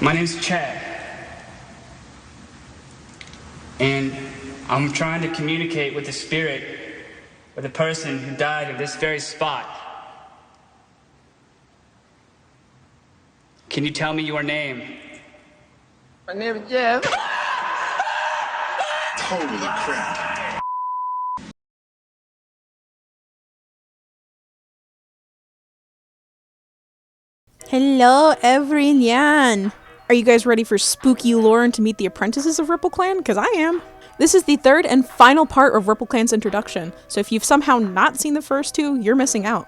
My name's Chad, and I'm trying to communicate with the spirit of the person who died in this very spot. Can you tell me your name? My name is Jeff. Holy crap. Hello, everyone! Are you guys ready for spooky lore and to meet the apprentices of RippleClan? Because I am! This is the third and final part of RippleClan's introduction, so if you've somehow not seen the first two, you're missing out.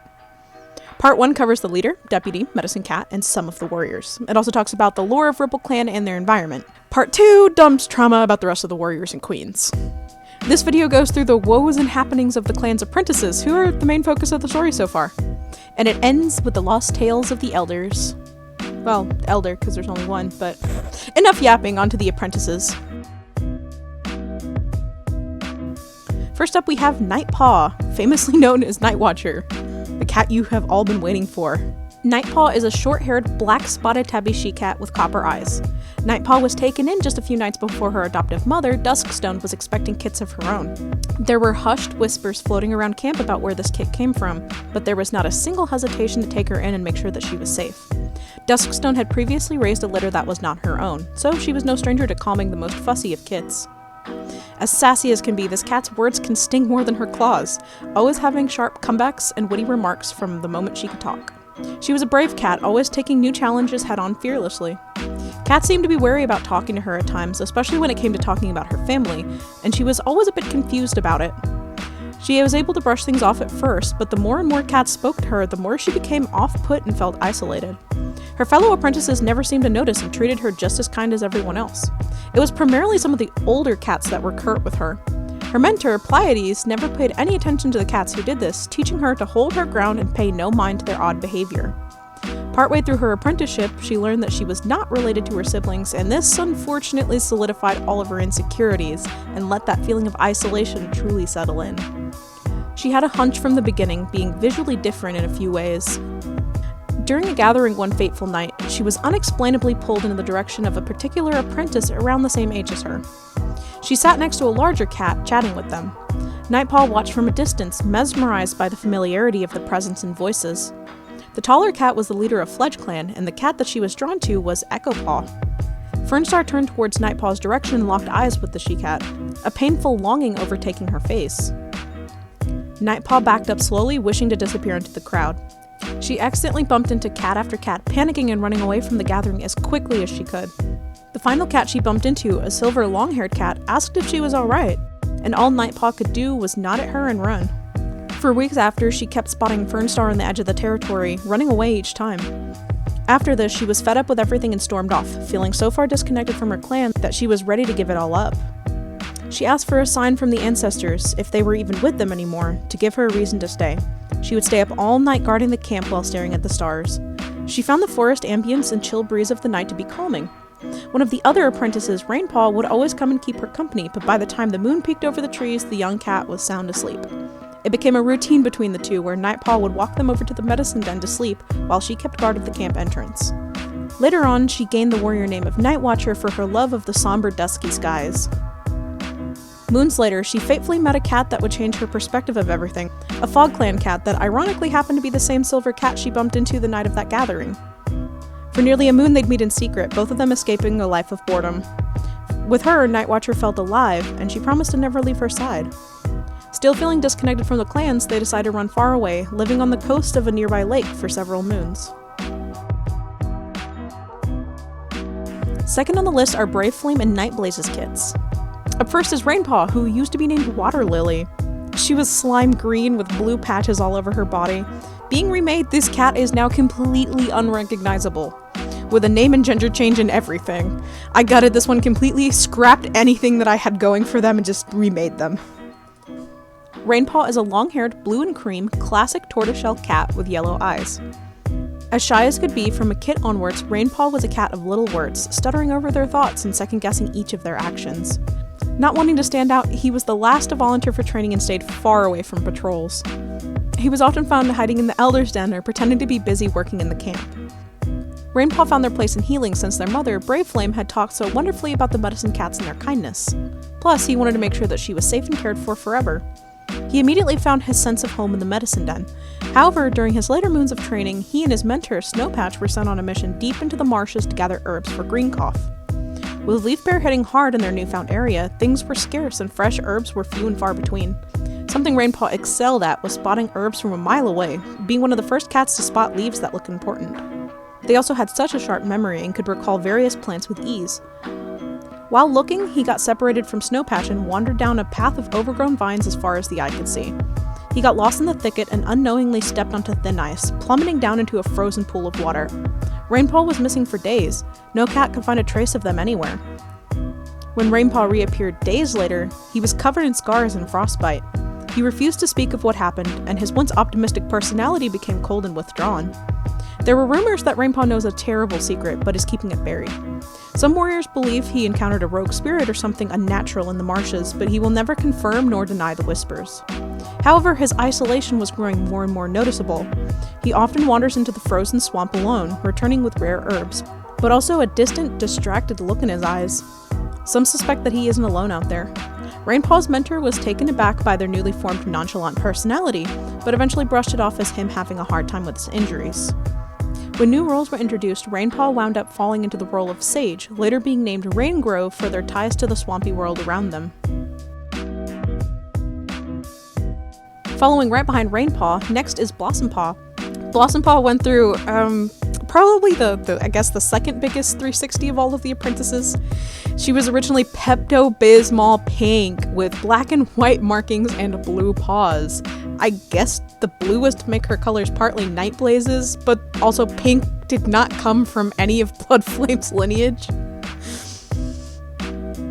Part 1 covers the leader, deputy, medicine cat, and some of the warriors. It also talks about the lore of RippleClan and their environment. Part 2 dumps trauma about the rest of the warriors and queens. This video goes through the woes and happenings of the clan's apprentices, who are the main focus of the story so far. And it ends with the lost tales of the elders. Well, elder, because there's only one, but enough yapping, onto the apprentices. First up we have Nightpaw, famously known as Nightwatcher, the cat you have all been waiting for. Nightpaw is a short-haired, black-spotted tabby she-cat with copper eyes. Nightpaw was taken in just a few nights before her adoptive mother, Duskstone, was expecting kits of her own. There were hushed whispers floating around camp about where this kit came from, but there was not a single hesitation to take her in and make sure that she was safe. Duskstone had previously raised a litter that was not her own, so she was no stranger to calming the most fussy of kits. As sassy as can be, this cat's words can sting more than her claws, always having sharp comebacks and witty remarks from the moment she could talk. She was a brave cat, always taking new challenges head-on fearlessly. Cats seemed to be wary about talking to her at times, especially when it came to talking about her family, and she was always a bit confused about it. She was able to brush things off at first, but the more and more cats spoke to her, the more she became off-put and felt isolated. Her fellow apprentices never seemed to notice and treated her just as kind as everyone else. It was primarily some of the older cats that were curt with her. Her mentor, Pleiades, never paid any attention to the cats who did this, teaching her to hold her ground and pay no mind to their odd behavior. Partway through her apprenticeship, she learned that she was not related to her siblings, and this unfortunately solidified all of her insecurities and let that feeling of isolation truly settle in. She had a hunch from the beginning, being visually different in a few ways. During a gathering one fateful night, she was unexplainably pulled in the direction of a particular apprentice around the same age as her. She sat next to a larger cat, chatting with them. Nightpaw watched from a distance, mesmerized by the familiarity of the presence and voices. The taller cat was the leader of FledgeClan, and the cat that she was drawn to was Echopaw. Fernstar turned towards Nightpaw's direction and locked eyes with the she-cat, a painful longing overtaking her face. Nightpaw backed up slowly, wishing to disappear into the crowd. She accidentally bumped into cat after cat, panicking and running away from the gathering as quickly as she could. The final cat she bumped into, a silver long-haired cat, asked if she was alright, and all Nightpaw could do was nod at her and run. For weeks after, she kept spotting Fernstar on the edge of the territory, running away each time. After this, she was fed up with everything and stormed off, feeling so far disconnected from her clan that she was ready to give it all up. She asked for a sign from the ancestors, if they were even with them anymore, to give her a reason to stay. She would stay up all night guarding the camp while staring at the stars. She found the forest ambience and chill breeze of the night to be calming. One of the other apprentices, Rainpaw, would always come and keep her company, but by the time the moon peeked over the trees, the young cat was sound asleep. It became a routine between the two, where Nightpaw would walk them over to the medicine den to sleep, while she kept guard at the camp entrance. Later on, she gained the warrior name of Nightwatcher for her love of the somber, dusky skies. Moons later, she fatefully met a cat that would change her perspective of everything, a FogClan cat that ironically happened to be the same silver cat she bumped into the night of that gathering. For nearly a moon they'd meet in secret, both of them escaping a life of boredom. With her, Nightwatcher felt alive, and she promised to never leave her side. Still feeling disconnected from the clans, they decided to run far away, living on the coast of a nearby lake for several moons. Second on the list are Brave Flame and Nightblaze's kits. Up first is Rainpaw, who used to be named Water Lily. She was slime green with blue patches all over her body. Being remade, this cat is now completely unrecognizable, with a name and gender change and everything. I gutted this one completely, scrapped anything that I had going for them, and just remade them. Rainpaw is a long-haired, blue and cream, classic tortoiseshell cat with yellow eyes. As shy as could be, from a kit onwards, Rainpaw was a cat of little words, stuttering over their thoughts and second-guessing each of their actions. Not wanting to stand out, he was the last to volunteer for training and stayed far away from patrols. He was often found hiding in the Elder's Den or pretending to be busy working in the camp. Rainpaw found their place in healing since their mother, Brave Flame, had talked so wonderfully about the medicine cats and their kindness. Plus, he wanted to make sure that she was safe and cared for forever. He immediately found his sense of home in the medicine den. However, during his later moons of training, he and his mentor, Snowpatch, were sent on a mission deep into the marshes to gather herbs for Green Cough. With Leafbear hitting hard in their newfound area, things were scarce and fresh herbs were few and far between. Something Rainpaw excelled at was spotting herbs from a mile away, being one of the first cats to spot leaves that looked important. They also had such a sharp memory and could recall various plants with ease. While looking, he got separated from Snowpatch and wandered down a path of overgrown vines as far as the eye could see. He got lost in the thicket and unknowingly stepped onto thin ice, plummeting down into a frozen pool of water. Rainpaw was missing for days. No cat could find a trace of them anywhere. When Rainpaw reappeared days later, he was covered in scars and frostbite. He refused to speak of what happened, and his once optimistic personality became cold and withdrawn. There were rumors that Rainpaw knows a terrible secret, but is keeping it buried. Some warriors believe he encountered a rogue spirit or something unnatural in the marshes, but he will never confirm nor deny the whispers. However, his isolation was growing more and more noticeable. He often wanders into the frozen swamp alone, returning with rare herbs, but also a distant, distracted look in his eyes. Some suspect that he isn't alone out there. Rainpaw's mentor was taken aback by their newly formed nonchalant personality, but eventually brushed it off as him having a hard time with his injuries. When new roles were introduced, Rainpaw wound up falling into the role of Sage, later being named Raingrove for their ties to the swampy world around them. Following right behind Rainpaw, next is Blossompaw. Blossompaw went through, probably the second biggest 360 of all of the apprentices. She was originally Pepto-Bismol pink with black and white markings and blue paws. I guess the blue was to make her colors partly night blazes, but also pink did not come from any of Bloodflame's lineage.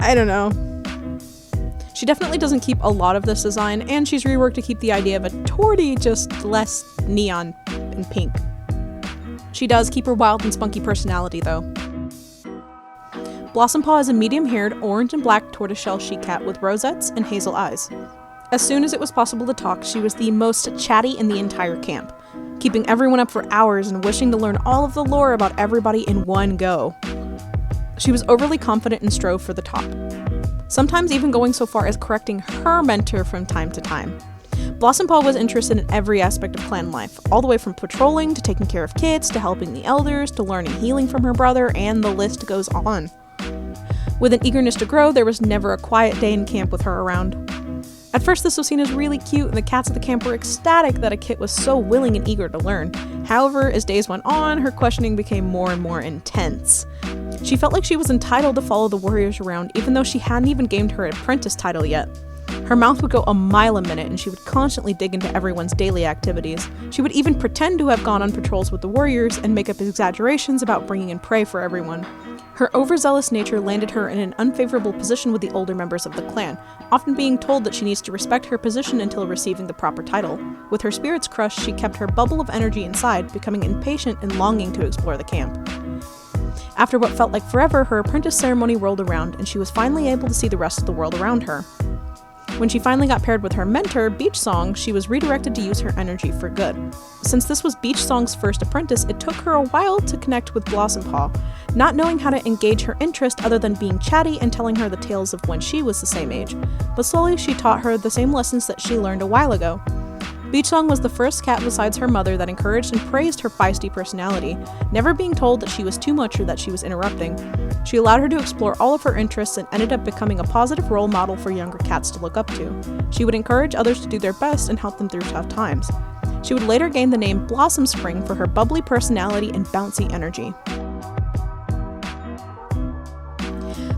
I don't know. She definitely doesn't keep a lot of this design, and she's reworked to keep the idea of a tortie just less neon and pink. She does keep her wild and spunky personality, though. Blossompaw is a medium-haired orange and black tortoiseshell she-cat with rosettes and hazel eyes. As soon as it was possible to talk, she was the most chatty in the entire camp, keeping everyone up for hours and wishing to learn all of the lore about everybody in one go. She was overly confident and strove for the top, sometimes even going so far as correcting her mentor from time to time. Blossompaw was interested in every aspect of clan life, all the way from patrolling to taking care of kids to helping the elders to learning healing from her brother, and the list goes on. With an eagerness to grow, there was never a quiet day in camp with her around. At first, this was seen as really cute, and the cats at the camp were ecstatic that a kit was so willing and eager to learn. However, as days went on, her questioning became more and more intense. She felt like she was entitled to follow the warriors around, even though she hadn't even gained her apprentice title yet. Her mouth would go a mile a minute, and she would constantly dig into everyone's daily activities. She would even pretend to have gone on patrols with the warriors and make up exaggerations about bringing in prey for everyone. Her overzealous nature landed her in an unfavorable position with the older members of the clan, often being told that she needs to respect her position until receiving the proper title. With her spirits crushed, she kept her bubble of energy inside, becoming impatient and longing to explore the camp. After what felt like forever, her apprentice ceremony rolled around, and she was finally able to see the rest of the world around her. When she finally got paired with her mentor, Beach Song, she was redirected to use her energy for good. Since this was Beach Song's first apprentice, it took her a while to connect with Blossompaw, not knowing how to engage her interest other than being chatty and telling her the tales of when she was the same age, but slowly she taught her the same lessons that she learned a while ago. Beach Song was the first cat besides her mother that encouraged and praised her feisty personality, never being told that she was too much or that she was interrupting. She allowed her to explore all of her interests and ended up becoming a positive role model for younger cats to look up to. She would encourage others to do their best and help them through tough times. She would later gain the name Blossom Spring for her bubbly personality and bouncy energy.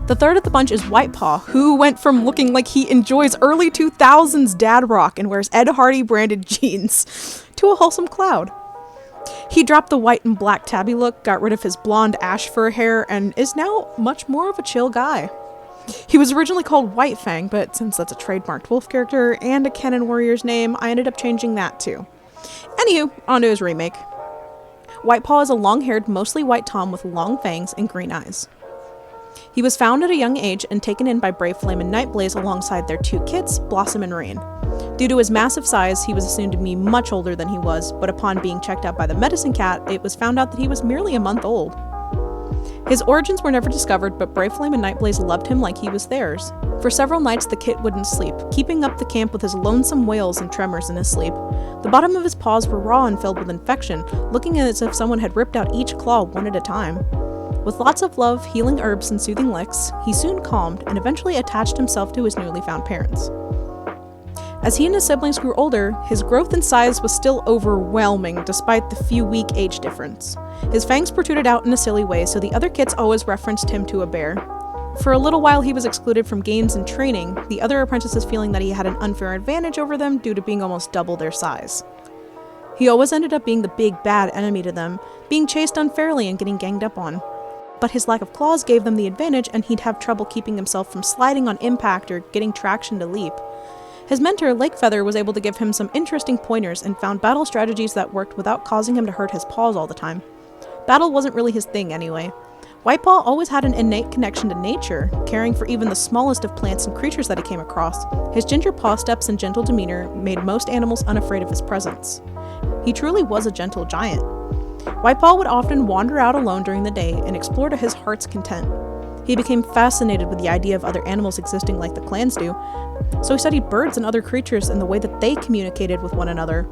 The third of the bunch is Whitepaw, who went from looking like he enjoys early 2000s dad rock and wears Ed Hardy branded jeans to a wholesome cloud. He dropped the white and black tabby look, got rid of his blonde ash fur hair, and is now much more of a chill guy. He was originally called White Fang, but since that's a trademarked wolf character and a canon warrior's name, I ended up changing that too. Anywho, onto his remake. Whitepaw is a long-haired, mostly white tom with long fangs and green eyes. He was found at a young age and taken in by Brave Flame and Nightblaze alongside their two kits, Blossom and Rain. Due to his massive size, he was assumed to be much older than he was, but upon being checked out by the medicine cat, it was found out that he was merely a month old. His origins were never discovered, but Braveflame and Nightblaze loved him like he was theirs. For several nights, the kit wouldn't sleep, keeping up the camp with his lonesome wails and tremors in his sleep. The bottom of his paws were raw and filled with infection, looking as if someone had ripped out each claw one at a time. With lots of love, healing herbs, and soothing licks, he soon calmed and eventually attached himself to his newly found parents. As he and his siblings grew older, his growth in size was still overwhelming despite the few week age difference. His fangs protruded out in a silly way, so the other kits always referenced him to a bear. For a little while he was excluded from games and training, the other apprentices feeling that he had an unfair advantage over them due to being almost double their size. He always ended up being the big bad enemy to them, being chased unfairly and getting ganged up on. But his lack of claws gave them the advantage, and he'd have trouble keeping himself from sliding on impact or getting traction to leap. His mentor, Lakefeather, was able to give him some interesting pointers and found battle strategies that worked without causing him to hurt his paws all the time. Battle wasn't really his thing anyway. Whitepaw always had an innate connection to nature, caring for even the smallest of plants and creatures that he came across. His ginger paw steps and gentle demeanor made most animals unafraid of his presence. He truly was a gentle giant. Whitepaw would often wander out alone during the day and explore to his heart's content. He became fascinated with the idea of other animals existing like the clans do, so he studied birds and other creatures and the way that they communicated with one another.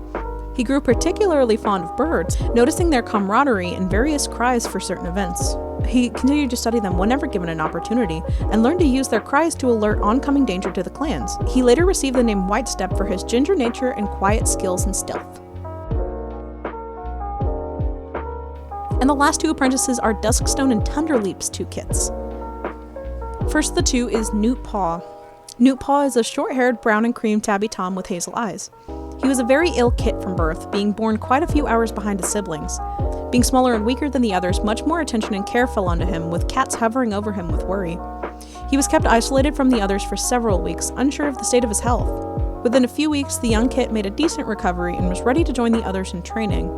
He grew particularly fond of birds, noticing their camaraderie and various cries for certain events. He continued to study them whenever given an opportunity, and learned to use their cries to alert oncoming danger to the clans. He later received the name Whitestep for his ginger nature and quiet skills in stealth. And the last two apprentices are Duskstone and Tunderleap's two kits. First of the two is Newtpaw. Newtpaw is a short-haired brown and cream tabby tom with hazel eyes. He was a very ill kit from birth, being born quite a few hours behind his siblings. Being smaller and weaker than the others, much more attention and care fell onto him, with cats hovering over him with worry. He was kept isolated from the others for several weeks, unsure of the state of his health. Within a few weeks, the young kit made a decent recovery and was ready to join the others in training.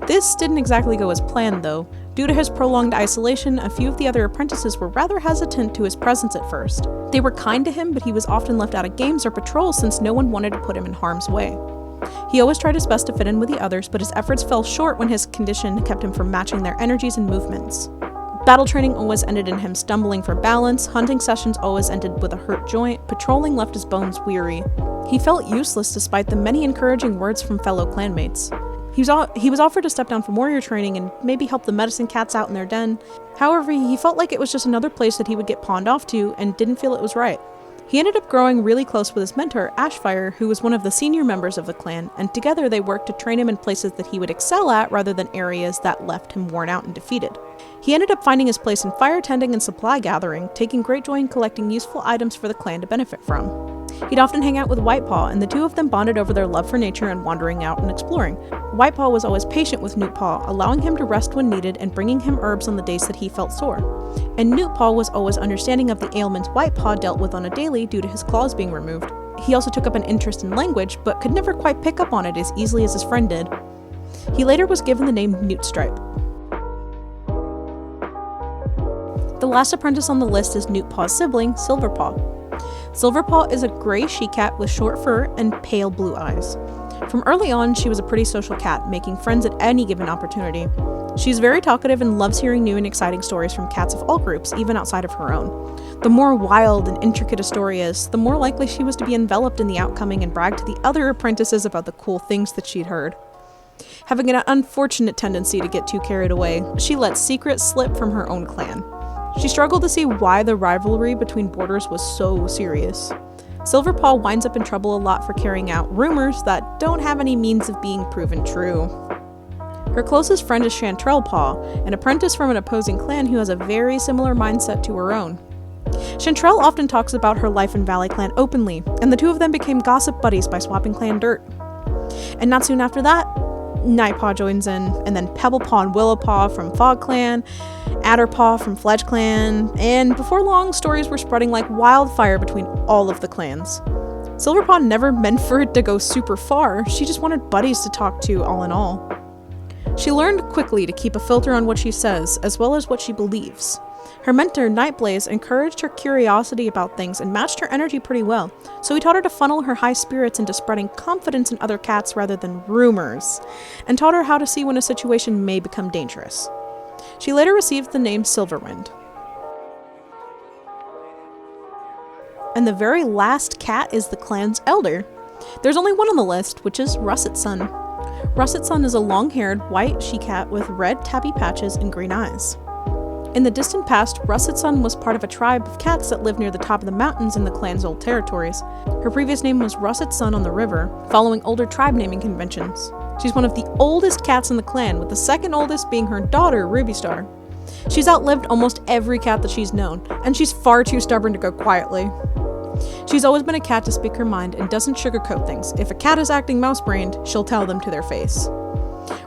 This didn't exactly go as planned, though. Due to his prolonged isolation, a few of the other apprentices were rather hesitant to his presence at first. They were kind to him, but he was often left out of games or patrols since no one wanted to put him in harm's way. He always tried his best to fit in with the others, but his efforts fell short when his condition kept him from matching their energies and movements. Battle training always ended in him stumbling for balance, hunting sessions always ended with a hurt joint, patrolling left his bones weary. He felt useless despite the many encouraging words from fellow clanmates. He was offered to step down from warrior training and maybe help the medicine cats out in their den. However, he felt like it was just another place that he would get pawned off to and didn't feel it was right. He ended up growing really close with his mentor, Ashfire, who was one of the senior members of the clan, and together they worked to train him in places that he would excel at rather than areas that left him worn out and defeated. He ended up finding his place in fire tending and supply gathering, taking great joy in collecting useful items for the clan to benefit from. He'd often hang out with Whitepaw, and the two of them bonded over their love for nature and wandering out and exploring. Whitepaw was always patient with Newtpaw, allowing him to rest when needed and bringing him herbs on the days that he felt sore. And Newtpaw was always understanding of the ailments Whitepaw dealt with on a daily due to his claws being removed. He also took up an interest in language, but could never quite pick up on it as easily as his friend did. He later was given the name Newtstripe. The last apprentice on the list is Newtpaw's sibling, Silverpaw. Silverpaw is a gray she-cat with short fur and pale blue eyes. From early on, she was a pretty social cat, making friends at any given opportunity. She's very talkative and loves hearing new and exciting stories from cats of all groups, even outside of her own. The more wild and intricate a story is, the more likely she was to be enveloped in the outcoming and brag to the other apprentices about the cool things that she'd heard. Having an unfortunate tendency to get too carried away, she let secrets slip from her own clan. She struggled to see why the rivalry between borders was so serious. Silverpaw winds up in trouble a lot for carrying out rumors that don't have any means of being proven true. Her closest friend is Chantrellpaw, an apprentice from an opposing clan who has a very similar mindset to her own. Chantrell often talks about her life in Valley Clan openly, and the two of them became gossip buddies by swapping clan dirt. And not soon after that, Nightpaw joins in, and then Pebblepaw and Willowpaw from Fog Clan, Adderpaw from Fledge Clan, and before long, stories were spreading like wildfire between all of the clans. Silverpaw never meant for it to go super far, she just wanted buddies to talk to all in all. She learned quickly to keep a filter on what she says, as well as what she believes. Her mentor, Nightblaze, encouraged her curiosity about things and matched her energy pretty well, so he taught her to funnel her high spirits into spreading confidence in other cats rather than rumors, and taught her how to see when a situation may become dangerous. She later received the name Silverwind. And the very last cat is the clan's elder. There's only one on the list, which is Russetsun. Russetsun is a long-haired white she-cat with red tabby patches and green eyes. In the distant past, Russetsun was part of a tribe of cats that lived near the top of the mountains in the clan's old territories. Her previous name was Russetsun on the River, following older tribe naming conventions. She's one of the oldest cats in the clan, with the second oldest being her daughter, Rubystar. She's outlived almost every cat that she's known, and she's far too stubborn to go quietly. She's always been a cat to speak her mind and doesn't sugarcoat things. If a cat is acting mouse-brained, she'll tell them to their face.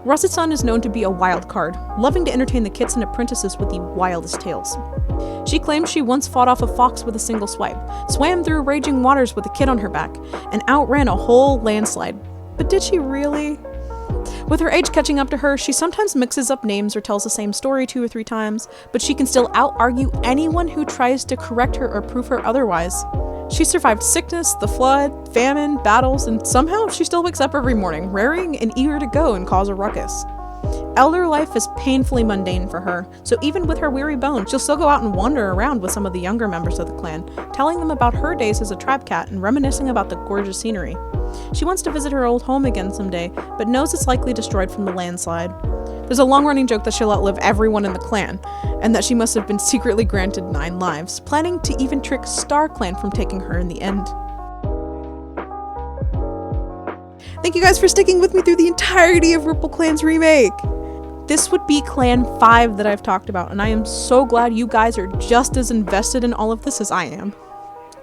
Russetsun is known to be a wild card, loving to entertain the kits and apprentices with the wildest tales. She claims she once fought off a fox with a single swipe, swam through raging waters with a kid on her back, and outran a whole landslide. But did she really? With her age catching up to her, she sometimes mixes up names or tells the same story 2 or 3 times, but she can still out-argue anyone who tries to correct her or prove her otherwise. She survived sickness, the flood, famine, battles, and somehow she still wakes up every morning, raring and eager to go and cause a ruckus. Elder life is painfully mundane for her, so even with her weary bones, she'll still go out and wander around with some of the younger members of the clan, telling them about her days as a tribe cat and reminiscing about the gorgeous scenery. She wants to visit her old home again someday, but knows it's likely destroyed from the landslide. There's a long-running joke that she'll outlive everyone in the clan, and that she must have been secretly granted 9 lives, planning to even trick StarClan from taking her in the end. Thank you guys for sticking with me through the entirety of RippleClan's remake! This would be Clan 5 that I've talked about, and I am so glad you guys are just as invested in all of this as I am.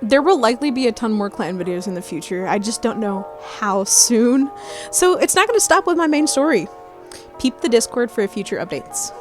There will likely be a ton more clan videos in the future, I just don't know how soon. So it's not going to stop with my main story. Peep the Discord for future updates.